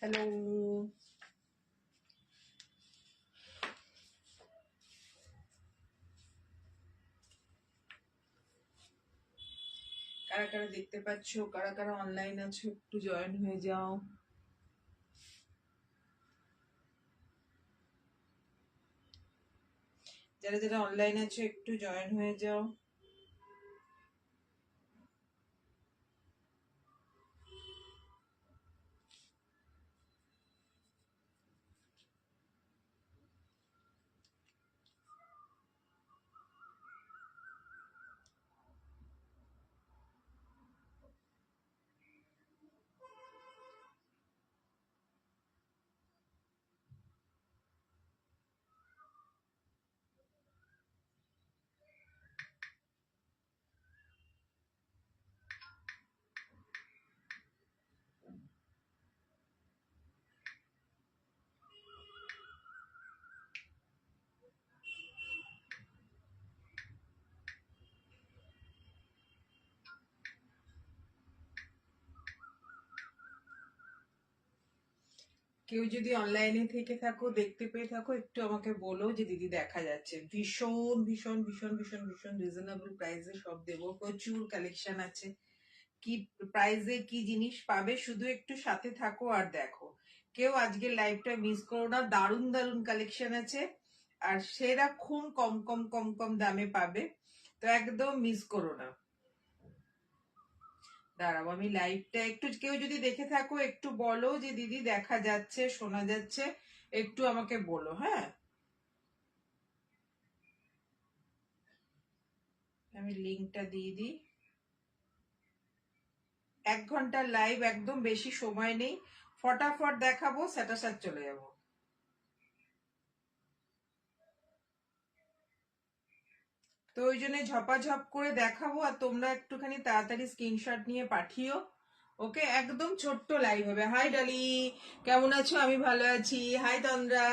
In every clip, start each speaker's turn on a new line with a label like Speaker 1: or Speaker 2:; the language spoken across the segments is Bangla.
Speaker 1: হ্যালো, কারা কারা দেখতে পাচ্ছ, কারা কারা অনলাইন আছো একটু জয়েন হয়ে যাও। যারা যারা অনলাইন আছো একটু জয়েন হয়ে যাও। কেউ যদি অনলাইনে থেকে থাকো, দেখতে পেয়ে থাকো, একটু আমাকে বলো যে দিদি দেখা যাচ্ছে। ভীষণ ভীষণ ভীষণ ভীষণ ভীষণ রিজনেবল প্রাইসে সব দেবো, প্রচুর কালেকশন আছে। কি প্রাইসে কি জিনিস পাবে, শুধু একটু সাথে থাকো আর দেখো। কেউ আজকে লাইভটা মিস করো না, দারুণ দারুণ কালেকশন আছে আর সেরকম কম কম কম কম দামে পাবে, তো একদম মিস করো না। দাঁড়াও, আমি লাইভটা একটু, কেউ যদি দেখে থাকো একটু বলো যে দিদি দেখা যাচ্ছে, শোনা যাচ্ছে, একটু আমাকে বলো। হ্যাঁ, আমি লিঙ্কটা দিয়ে দিই। 1 ঘন্টার লাইভ, একদম বেশি সময় নেই, ফটাফট দেখাবো, স্যাটাসাট চলে যাবো। তো ওই জন্য ঝপাঝপ করে দেখাবো আর তোমরা একটুখানি তাড়াতাড়ি স্ক্রিনশট নিয়ে পাঠিও। ওকে, একদম ছোট্ট লাইভ হবে। হাই ডালি, কেমন আছো? আমি ভালো আছি। হাই তন্দ্রা।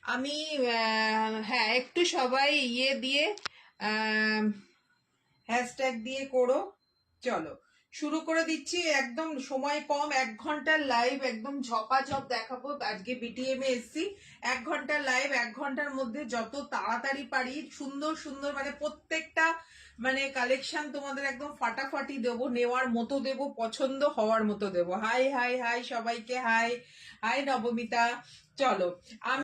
Speaker 1: আমি হ্যাঁ, একটু সবাই ইয়ে দিয়ে হ্যাশট্যাগ দিয়ে করো। চলো শুরু করে দিচ্ছি, একদম সময় কম, 1 ঘন্টার লাইভ, একদম ঝপাঝপ দেখাবো। আজকে বিটিএম এ এসছি, 1 ঘন্টার লাইভ, 1 ঘন্টার মধ্যে যত তাড়াতাড়ি পারি সুন্দর সুন্দর মানে প্রত্যেকটা মানে কালেকশন তোমাদের একদম ফাটাফাটি দেবো, নেওয়ার মতো দেবো, পছন্দ হওয়ার মতো দেবো। হাই হাই হাই সবাইকে, হাই হাই নবমিতা। চলো আমি